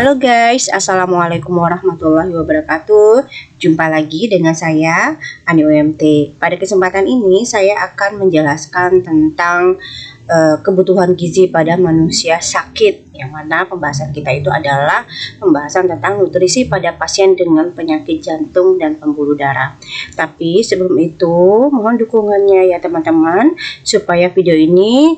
Halo guys, Assalamualaikum warahmatullahi wabarakatuh. Jumpa lagi dengan saya, Ani UMT. Pada kesempatan ini saya akan menjelaskan tentang kebutuhan gizi pada manusia sakit, yang mana pembahasan kita itu adalah pembahasan tentang nutrisi pada pasien dengan penyakit jantung dan pembuluh darah. Tapi sebelum itu mohon dukungannya ya teman-teman, supaya video ini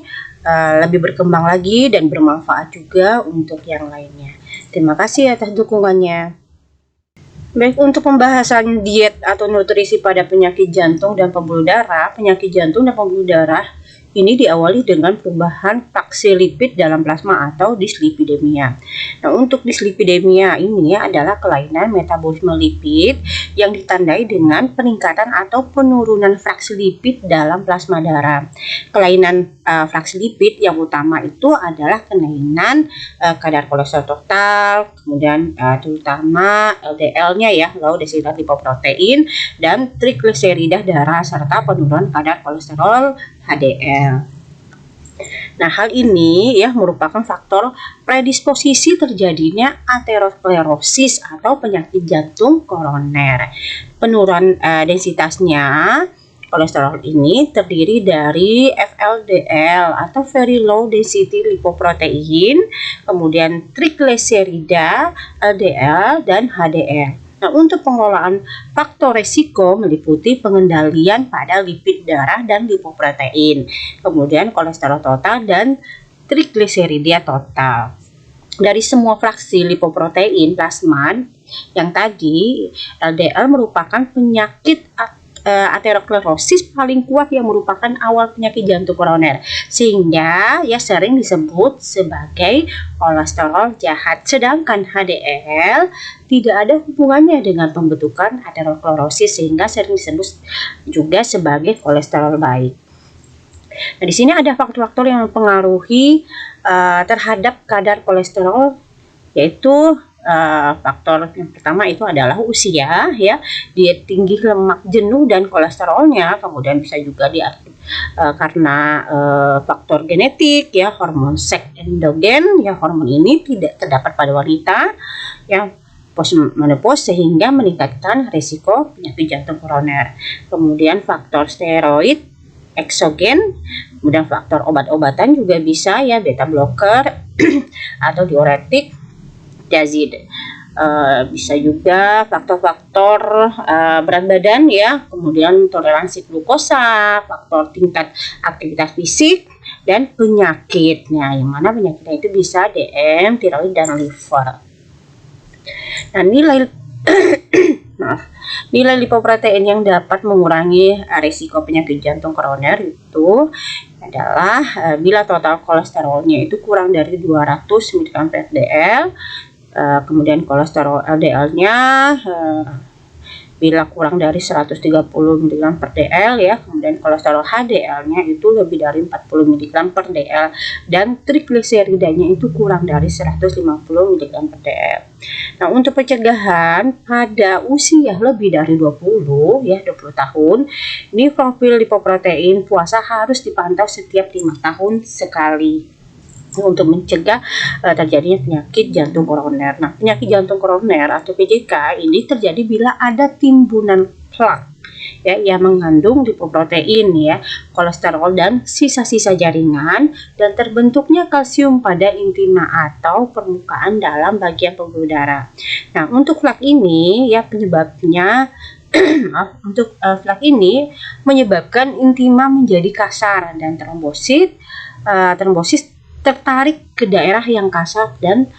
lebih berkembang lagi dan bermanfaat juga untuk yang lainnya. Terima kasih atas dukungannya. Baik, untuk pembahasan diet atau nutrisi pada penyakit jantung dan pembuluh darah, ini diawali dengan perubahan fraksi lipid dalam plasma atau dislipidemia. Nah, untuk dislipidemia ini adalah kelainan metabolisme lipid yang ditandai dengan peningkatan atau penurunan fraksi lipid dalam plasma darah. Kelainan fraksi lipid yang utama itu adalah kelainan kadar kolesterol total, kemudian terutama LDL-nya ya, low density lipoprotein, dan trigliserida darah serta penurunan kadar kolesterol HDL. Nah, hal ini ya merupakan faktor predisposisi terjadinya aterosklerosis atau penyakit jantung koroner. Penurunan densitasnya kolesterol ini terdiri dari VLDL atau very low density lipoprotein, kemudian trigliserida, LDL, dan HDL. Nah, untuk pengelolaan faktor risiko meliputi pengendalian pada lipid darah dan lipoprotein, kemudian kolesterol total dan trigliserida total. Dari semua fraksi lipoprotein plasma yang tadi, LDL merupakan penyakit aterosklerosis paling kuat yang merupakan awal penyakit jantung koroner, sehingga ya sering disebut sebagai kolesterol jahat. Sedangkan HDL tidak ada hubungannya dengan pembentukan aterosklerosis, sehingga sering disebut juga sebagai kolesterol baik. Nah, di sini ada faktor-faktor yang mempengaruhi terhadap kadar kolesterol, yaitu faktor yang pertama itu adalah usia ya, diet tinggi, lemak jenuh, dan kolesterolnya. Kemudian bisa juga karena faktor genetik ya, hormon seks endogen ya, hormon ini tidak terdapat pada wanita yang postmenopause sehingga meningkatkan risiko penyakit jantung koroner. Kemudian faktor steroid eksogen, kemudian faktor obat-obatan juga bisa ya, beta blocker atau diuretik, diazid. Bisa juga faktor-faktor berat badan ya, kemudian toleransi glukosa, faktor tingkat aktivitas fisik, dan penyakitnya, yang mana penyakitnya itu bisa DM, tiroid, dan liver. Nah, nilai lipoprotein yang dapat mengurangi risiko penyakit jantung koroner itu adalah bila total kolesterolnya itu kurang dari 200 mg/dl, kemudian kolesterol LDL-nya bila kurang dari 130 mg/dl ya, kemudian kolesterol HDL-nya itu lebih dari 40 mg/dl, dan trigliseridanya itu kurang dari 150 mg/dl. Nah, untuk pencegahan pada usia lebih dari 20 tahun, ini profil lipoprotein puasa harus dipantau setiap 5 tahun sekali untuk mencegah terjadinya penyakit jantung koroner. Nah, penyakit jantung koroner atau PJK ini terjadi bila ada timbunan plak ya yang mengandung lipoprotein ya, kolesterol, dan sisa-sisa jaringan, dan terbentuknya kalsium pada intima atau permukaan dalam bagian pembuluh darah. Nah, untuk plak ini ya penyebabnya plak ini menyebabkan intima menjadi kasar dan trombosit tertarik ke daerah yang kasar dan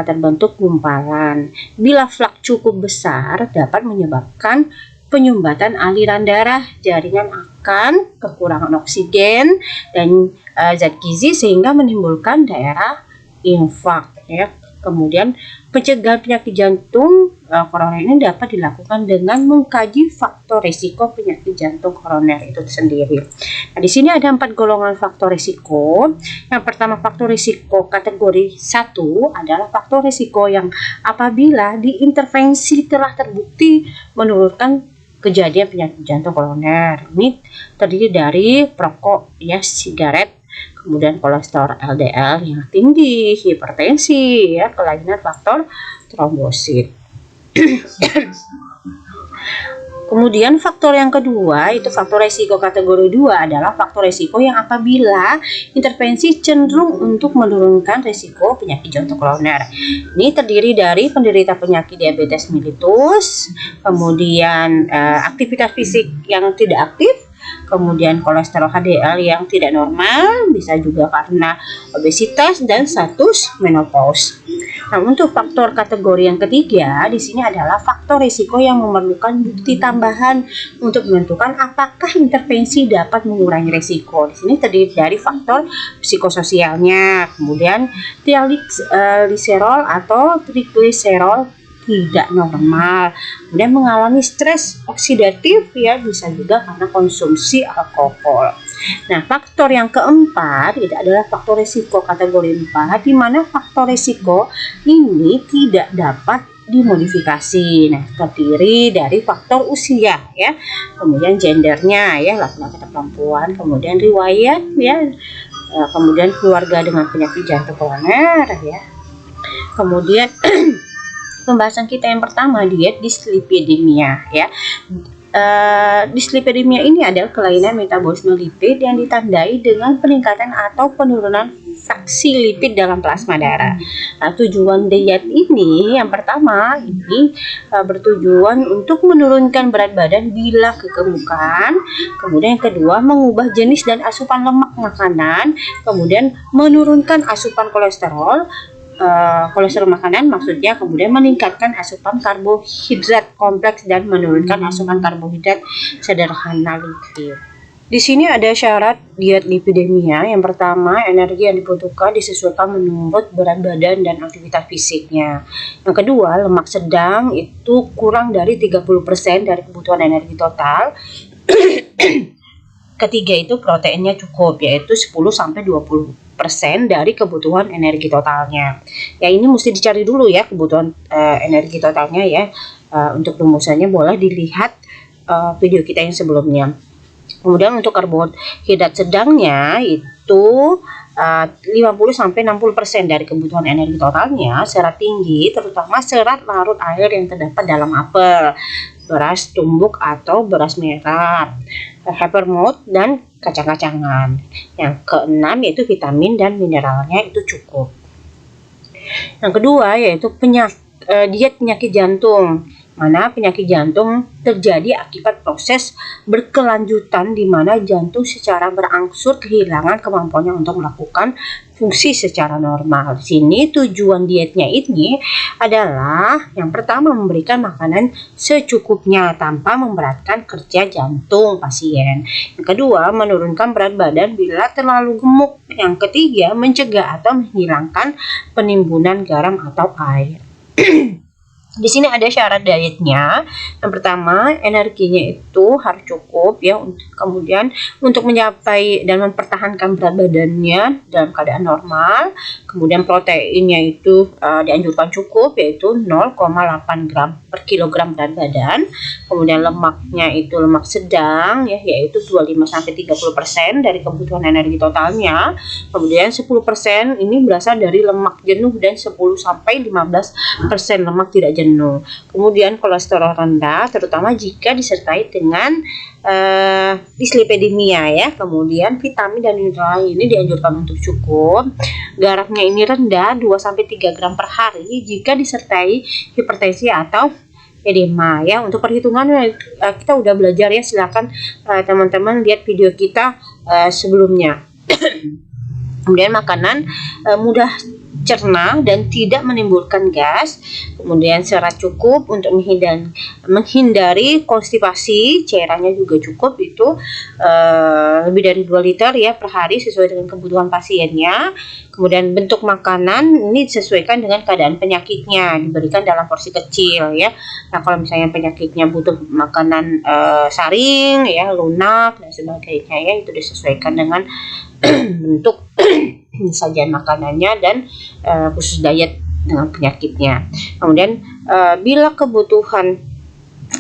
terbentuk gumpalan. Bila plak cukup besar dapat menyebabkan penyumbatan aliran darah, jaringan akan kekurangan oksigen dan zat gizi sehingga menimbulkan daerah infark ya. Kemudian pencegahan penyakit jantung koroner ini dapat dilakukan dengan mengkaji faktor risiko penyakit jantung koroner itu sendiri. Nah, di sini ada 4 golongan faktor risiko. Yang pertama, faktor risiko kategori 1 adalah faktor risiko yang apabila diintervensi telah terbukti menurunkan kejadian penyakit jantung koroner. Ini terdiri dari perokok ya, sigaret, kemudian kolesterol LDL yang tinggi, hipertensi, ya, kelainan faktor trombosit. Kemudian faktor yang kedua, itu faktor resiko kategori 2 adalah faktor resiko yang apabila intervensi cenderung untuk menurunkan resiko penyakit jantung koroner. Ini terdiri dari penderita penyakit diabetes mellitus, kemudian aktivitas fisik yang tidak aktif, kemudian kolesterol HDL yang tidak normal, bisa juga karena obesitas dan status menopause. Nah, untuk faktor kategori yang ketiga di sini adalah faktor risiko yang memerlukan bukti tambahan untuk menentukan apakah intervensi dapat mengurangi risiko. Di sini terdiri dari faktor psikososialnya, kemudian trigliserol atau trigliserol tidak normal, kemudian mengalami stres oksidatif, ya, bisa juga karena konsumsi alkohol. Nah, faktor yang keempat itu adalah faktor risiko kategori 4, di mana faktor risiko ini tidak dapat dimodifikasi. Nah, terdiri dari faktor usia, ya, kemudian gendernya, ya, laki-laki atau perempuan, kemudian riwayat, ya, kemudian keluarga dengan penyakit jantung koroner, ya, kemudian pembahasan kita yang pertama, diet dislipidemia, ya. Dislipidemia ini adalah kelainan metabolisme lipid yang ditandai dengan peningkatan atau penurunan fraksi lipid dalam plasma darah. Nah, tujuan diet ini yang pertama ini bertujuan untuk menurunkan berat badan bila kegemukan, kemudian yang kedua mengubah jenis dan asupan lemak makanan, kemudian menurunkan asupan kolesterol makanan maksudnya, kemudian meningkatkan asupan karbohidrat kompleks dan menurunkan asupan karbohidrat sederhana lipid. Di sini ada syarat diet lipidemia. Yang pertama, energi yang dibutuhkan disesuaikan menurut berat badan dan aktivitas fisiknya. Yang kedua, lemak sedang itu kurang dari 30% dari kebutuhan energi total. Ketiga itu proteinnya cukup, yaitu 10-20% dari kebutuhan energi totalnya. Ya, ini mesti dicari dulu ya kebutuhan energi totalnya, ya. Untuk rumusannya boleh dilihat video kita yang sebelumnya. Kemudian untuk karbohidrat sedangnya itu 50-60% dari kebutuhan energi totalnya. Serat tinggi terutama serat larut air yang terdapat dalam apel, beras tumbuk atau beras merah, havermut dan kacang-kacangan. Yang keenam yaitu vitamin dan mineralnya itu cukup. Yang kedua yaitu diet penyakit jantung, mana penyakit jantung terjadi akibat proses berkelanjutan di mana jantung secara berangsur kehilangan kemampuannya untuk melakukan fungsi secara normal. Di sini tujuan dietnya ini adalah yang pertama memberikan makanan secukupnya tanpa memberatkan kerja jantung pasien. Yang kedua, menurunkan berat badan bila terlalu gemuk. Yang ketiga, mencegah atau menghilangkan penimbunan garam atau air. Di sini ada syarat dietnya. Yang pertama, energinya itu harus cukup, ya. Kemudian untuk mencapai dan mempertahankan berat badannya dalam keadaan normal. Kemudian proteinnya itu dianjurkan cukup, yaitu 0,8 gram per kilogram berat badan. Kemudian lemaknya itu lemak sedang, ya, yaitu 25-30% dari kebutuhan energi totalnya. Kemudian 10% ini berasal dari lemak jenuh dan 10-15% lemak tidak jenuh. Kemudian kolesterol rendah terutama jika disertai dengan dislipidemia, ya. Kemudian vitamin dan mineral ini dianjurkan untuk cukup. Garamnya ini rendah 2-3 gram per hari jika disertai hipertensi atau edema, ya. Untuk perhitungan kita udah belajar, ya. Silakan teman-teman lihat video kita sebelumnya. Kemudian makanan mudah cerna dan tidak menimbulkan gas. Kemudian serat cukup untuk menghindari konstipasi. Cairannya juga cukup, itu lebih dari 2 liter, ya, per hari sesuai dengan kebutuhan pasiennya. Kemudian bentuk makanan ini disesuaikan dengan keadaan penyakitnya, diberikan dalam porsi kecil, ya. Nah, kalau misalnya penyakitnya butuh makanan saring, ya, lunak dan sebagainya, ya, itu disesuaikan dengan bentuk sajian makanannya dan khusus diet dengan penyakitnya. Kemudian bila kebutuhan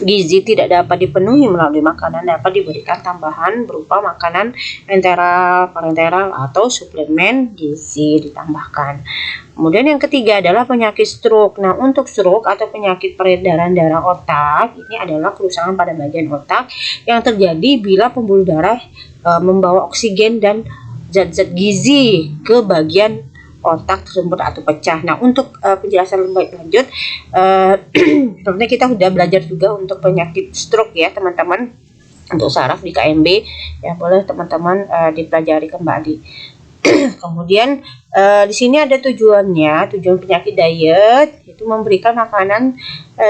gizi tidak dapat dipenuhi melalui makanan, dapat diberikan tambahan berupa makanan enteral, parenteral, atau suplemen gizi ditambahkan. Kemudian yang ketiga adalah penyakit stroke. Nah, untuk stroke atau penyakit peredaran darah otak, ini adalah kerusakan pada bagian otak yang terjadi bila pembuluh darah membawa oksigen dan zat-zat gizi ke bagian otak tersebut atau pecah. Nah, untuk penjelasan lebih lanjut, sebenarnya kita sudah belajar juga untuk penyakit stroke ya teman-teman, untuk saraf di KMB ya, boleh teman-teman dipelajari kembali. Kemudian di sini ada tujuan penyakit diet itu memberikan makanan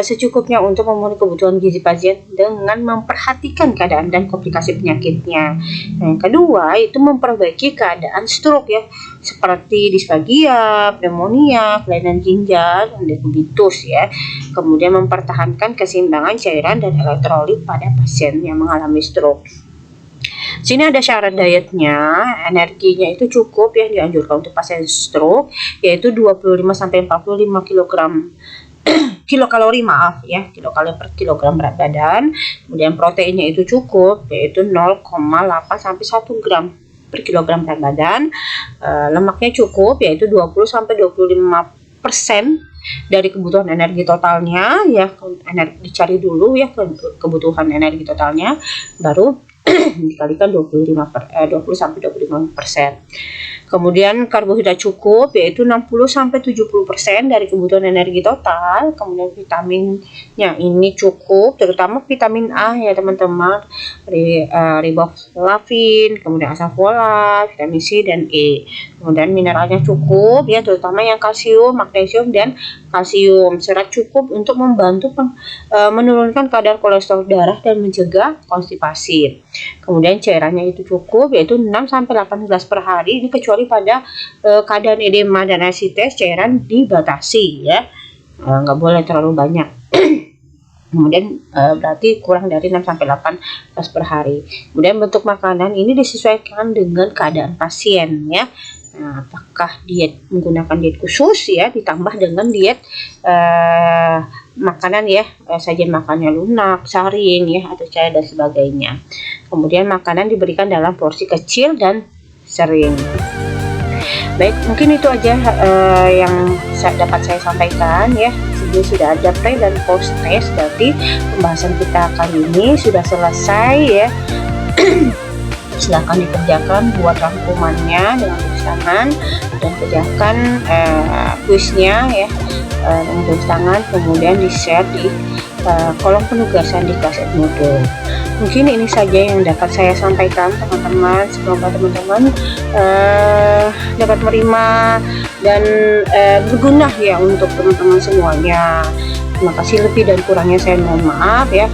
secukupnya untuk memenuhi kebutuhan gizi pasien dengan memperhatikan keadaan dan komplikasi penyakitnya. Nah, yang kedua itu memperbaiki keadaan stroke ya, seperti disfagia, pneumonia, kelainan ginjal, dan diabetes ya. Kemudian mempertahankan keseimbangan cairan dan elektrolit pada pasien yang mengalami stroke. Sini ada syarat dietnya, energinya itu cukup ya, dianjurkan untuk pasien stroke, yaitu 25-45 kilokalori per kilogram berat badan. Kemudian proteinnya itu cukup, yaitu 0,8-1 gram per kilogram berat badan. Lemaknya cukup, yaitu 20-25% dari kebutuhan energi totalnya ya. Dicari dulu ya kebutuhan energi totalnya, baru dikalikan 20-25%. Kemudian karbohidrat cukup, yaitu 60-70% dari kebutuhan energi total. Kemudian vitaminnya ini cukup, terutama vitamin A ya teman-teman, riboflavin, kemudian asam folat, vitamin C dan E. Kemudian mineralnya cukup ya, terutama yang kalsium, magnesium dan kalsium. Serat cukup untuk membantu menurunkan kadar kolesterol darah dan mencegah konstipasi. Kemudian cairannya itu cukup, yaitu 6-8 gelas per hari. Ini kecuali pada keadaan edema dan ascites, cairan dibatasi ya, nggak boleh terlalu banyak. Kemudian berarti kurang dari 6-8 gelas per hari. Kemudian bentuk makanan ini disesuaikan dengan keadaan pasien ya. Nah, apakah diet menggunakan diet khusus ya, ditambah dengan diet makanan ya, sajian makannya lunak, saring ya, atau cair dan sebagainya. Kemudian makanan diberikan dalam porsi kecil dan sering. Baik, mungkin itu aja yang dapat saya sampaikan ya. Jadi sudah ada pre dan post test, berarti pembahasan kita kali ini sudah selesai ya. Silahkan dikerjakan, buat rangkumannya dengan tulis tangan, dan kerjakan kuisnya ya dengan tulis tangan, kemudian di share di kolom penugasan di kelas Edmodo. Mungkin ini saja yang dapat saya sampaikan teman-teman. Semoga teman-teman dapat menerima dan berguna ya untuk teman-teman semuanya. Terima kasih, lebih dan kurangnya saya mohon maaf ya.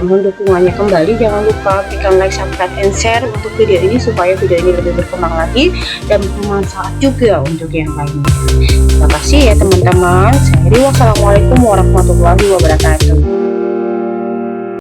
Mohon dukungannya kembali, jangan lupa berikan like, subscribe, and share untuk video ini supaya video ini lebih berkembang lagi dan bermanfaat juga untuk yang lainnya. Terima kasih ya teman-teman. Saya Ri, wassalamualaikum warahmatullahi wabarakatuh.